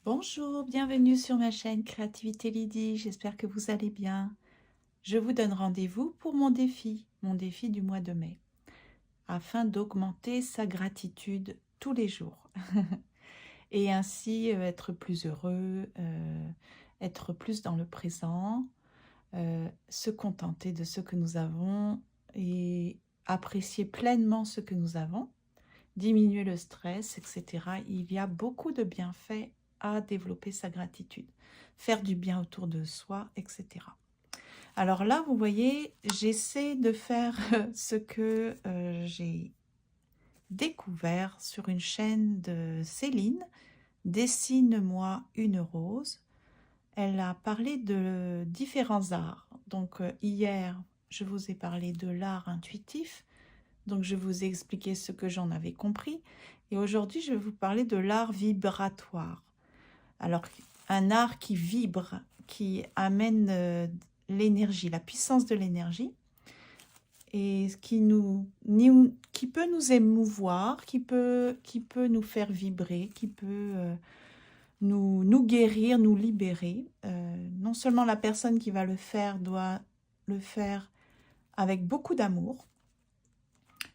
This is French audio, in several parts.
Bonjour, bienvenue sur ma chaîne Créativité Lydie, j'espère que vous allez bien. Je vous donne rendez-vous pour mon défi du mois de mai, afin d'augmenter sa gratitude tous les jours et ainsi être plus heureux, être plus dans le présent, se contenter de ce que nous avons et apprécier pleinement ce que nous avons, diminuer le stress, etc. Il y a beaucoup de bienfaits à développer sa gratitude, faire du bien autour de soi, etc. Alors là, vous voyez, j'essaie de faire ce que j'ai découvert sur une chaîne de Céline, Dessine-moi une rose. Elle a parlé de différents arts. Donc hier, je vous ai parlé de l'art intuitif. Donc je vous ai expliqué ce que j'en avais compris. Et aujourd'hui, je vais vous parler de l'art vibratoire. Alors, un art qui vibre, qui amène l'énergie, la puissance de l'énergie, et qui peut nous émouvoir, qui peut nous faire vibrer, qui peut nous guérir, nous libérer. Non seulement la personne qui va le faire doit le faire avec beaucoup d'amour.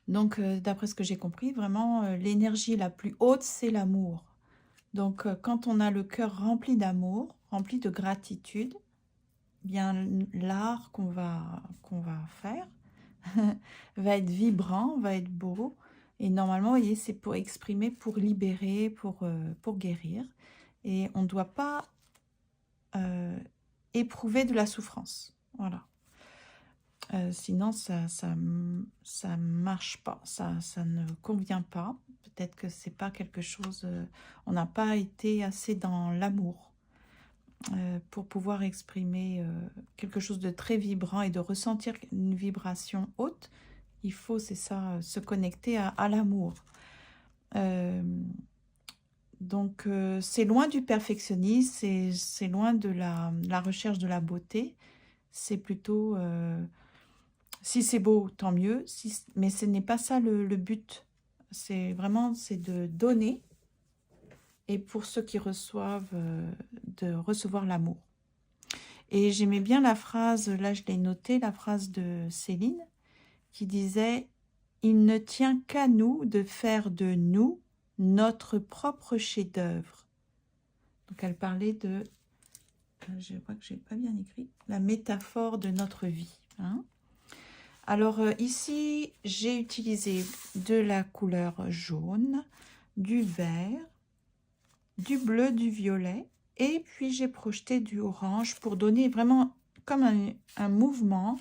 Donc, d'après ce que j'ai compris, vraiment, l'énergie la plus haute, c'est l'amour. Donc, quand on a le cœur rempli d'amour, rempli de gratitude, bien l'art qu'on va faire va être vibrant, va être beau. Et normalement, vous voyez, c'est pour exprimer, pour libérer, pour guérir. Et on ne doit pas éprouver de la souffrance. Voilà. Sinon, ça marche pas, ça ne convient pas. Peut-être que c'est pas quelque chose, on n'a pas été assez dans l'amour pour pouvoir exprimer quelque chose de très vibrant et de ressentir une vibration haute. Il faut, c'est ça, se connecter à l'amour. Donc, c'est loin du perfectionnisme, c'est loin de la recherche de la beauté. C'est plutôt... si c'est beau, tant mieux, mais ce n'est pas ça le but. C'est vraiment, c'est de donner, et pour ceux qui reçoivent, de recevoir l'amour. Et j'aimais bien la phrase, là je l'ai notée, la phrase de Céline, qui disait « Il ne tient qu'à nous de faire de nous notre propre chef-d'œuvre ». Donc elle parlait de, je crois que je n'ai pas bien écrit, la métaphore de notre vie, hein. Alors ici, j'ai utilisé de la couleur jaune, du vert, du bleu, du violet, et puis j'ai projeté du orange pour donner vraiment comme un mouvement,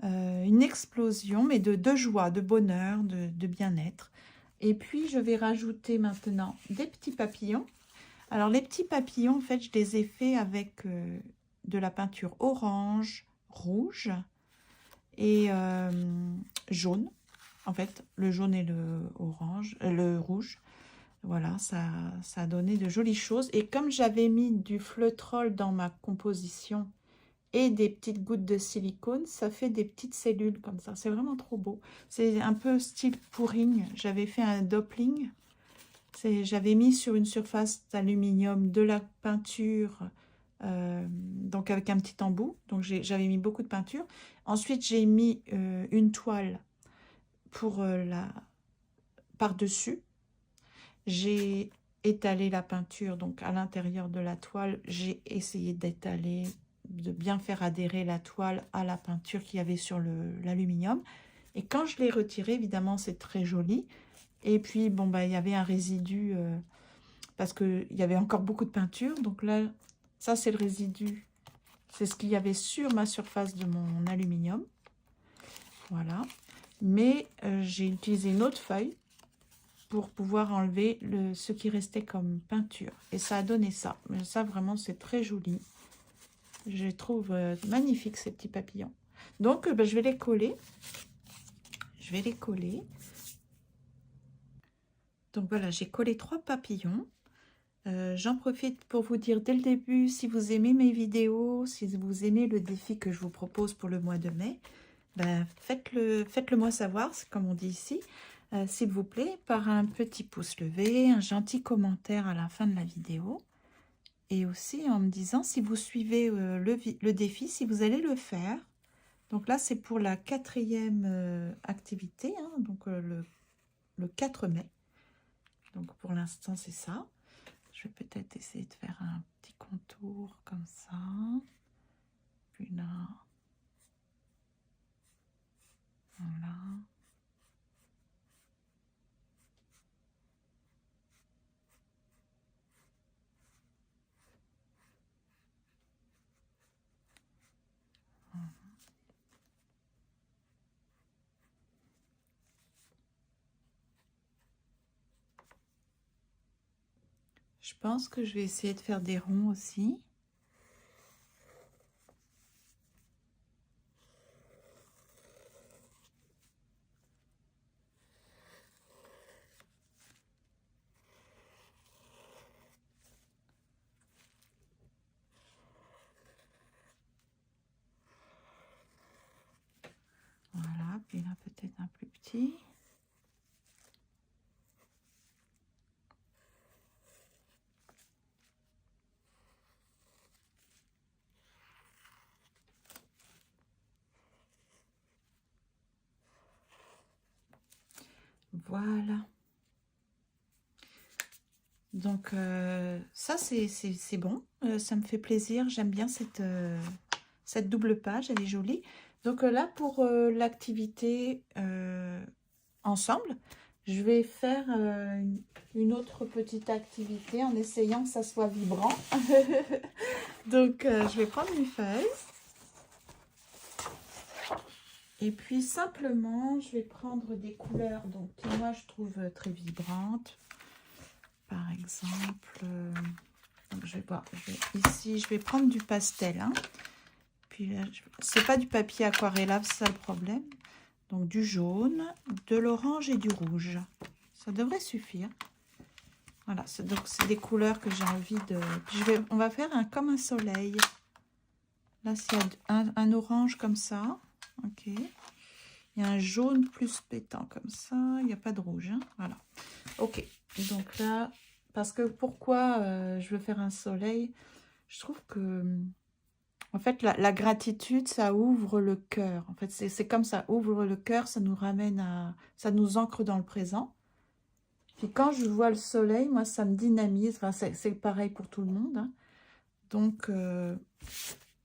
une explosion, mais de joie, de bonheur, de bien-être. Et puis je vais rajouter maintenant des petits papillons. Alors les petits papillons, en fait, je les ai faits avec de la peinture orange, rouge, et jaune, en fait, le jaune et le rouge. Voilà, ça a donné de jolies choses. Et comme j'avais mis du fleutrol dans ma composition et des petites gouttes de silicone, ça fait des petites cellules comme ça. C'est vraiment trop beau. C'est un peu style pouring. J'avais fait un doppling. J'avais mis sur une surface d'aluminium de la peinture, donc avec un petit embout. Donc j'avais mis beaucoup de peinture. Ensuite, j'ai mis une toile pour par-dessus. J'ai étalé la peinture, donc à l'intérieur de la toile, j'ai essayé d'étaler, de bien faire adhérer la toile à la peinture qu'il y avait sur l'aluminium. Et quand je l'ai retiré, évidemment, c'est très joli. Et puis, bon, bah, il y avait un résidu, parce qu'il y avait encore beaucoup de peinture. Donc là, ça, c'est le résidu. C'est ce qu'il y avait sur ma surface de mon aluminium. Voilà. Mais j'ai utilisé une autre feuille pour pouvoir enlever ce qui restait comme peinture. Et ça a donné ça. Mais ça, vraiment, c'est très joli. Je les trouve magnifiques, ces petits papillons. Donc, ben, je vais les coller. Je vais les coller. Donc, voilà, j'ai collé 3 papillons. J'en profite pour vous dire dès le début, si vous aimez mes vidéos, si vous aimez le défi que je vous propose pour le mois de mai, ben, faites-le moi savoir, comme on dit ici, s'il vous plaît, par un petit pouce levé, un gentil commentaire à la fin de la vidéo. et aussi en me disant si vous suivez le défi, si vous allez le faire. Donc là, c'est pour la 4e activité, hein, donc le 4 mai. Donc pour l'instant, c'est ça. Je vais peut-être essayer de faire un petit contour comme ça. Puis là, voilà. Je pense que je vais essayer de faire des ronds aussi. Voilà, puis là peut-être un plus petit. Voilà. Donc ça c'est bon, ça me fait plaisir, j'aime bien cette double page, elle est jolie. Donc là pour l'activité ensemble, je vais faire une autre petite activité en essayant que ça soit vibrant. Donc je vais prendre une feuille. Et puis simplement, je vais prendre des couleurs donc, que moi je trouve très vibrantes. Par exemple, donc je vais voir, ici je vais prendre du pastel. Hein. Puis là, c'est pas du papier aquarellable, c'est ça le problème. Donc du jaune, de l'orange et du rouge. Ça devrait suffire. Voilà, donc c'est des couleurs que j'ai envie de... Puis on va faire comme un soleil. Là, c'est un orange comme ça. Ok. Il y a un jaune plus pétant comme ça. Il n'y a pas de rouge. Hein. Voilà. Ok. Donc là, parce que pourquoi je veux faire un soleil? Je trouve que, en fait, la gratitude, ça ouvre le cœur. En fait, c'est comme ça, ouvre le cœur, ça nous ramène à... Ça nous ancre dans le présent. Puis quand je vois le soleil, moi, ça me dynamise. Enfin, c'est pareil pour tout le monde. Hein. Donc,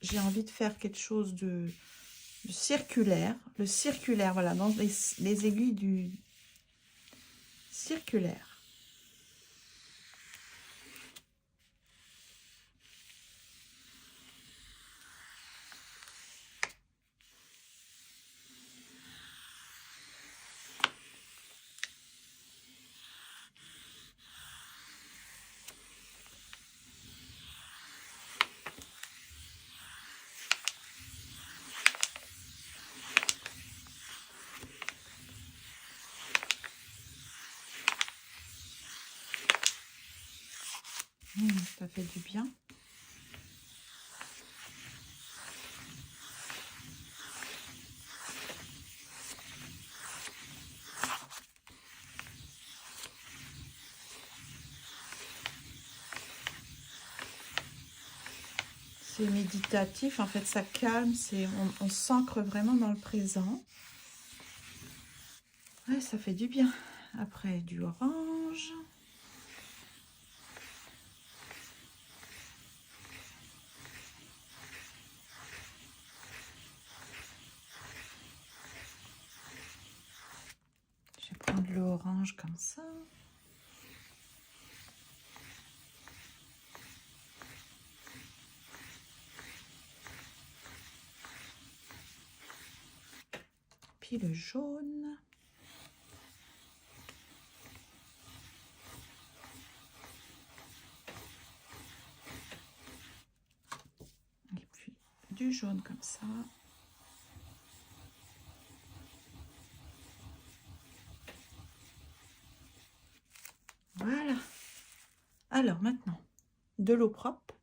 j'ai envie de faire quelque chose de circulaire. Le circulaire, voilà, dans les aiguilles du circulaire. Ça fait du bien. C'est méditatif, en fait, ça calme, on s'ancre vraiment dans le présent. Ouais, ça fait du bien. Après, du orange. Je vais prendre l'orange comme ça. Puis le jaune. Et puis du jaune comme ça. Voilà. Alors maintenant, de l'eau propre.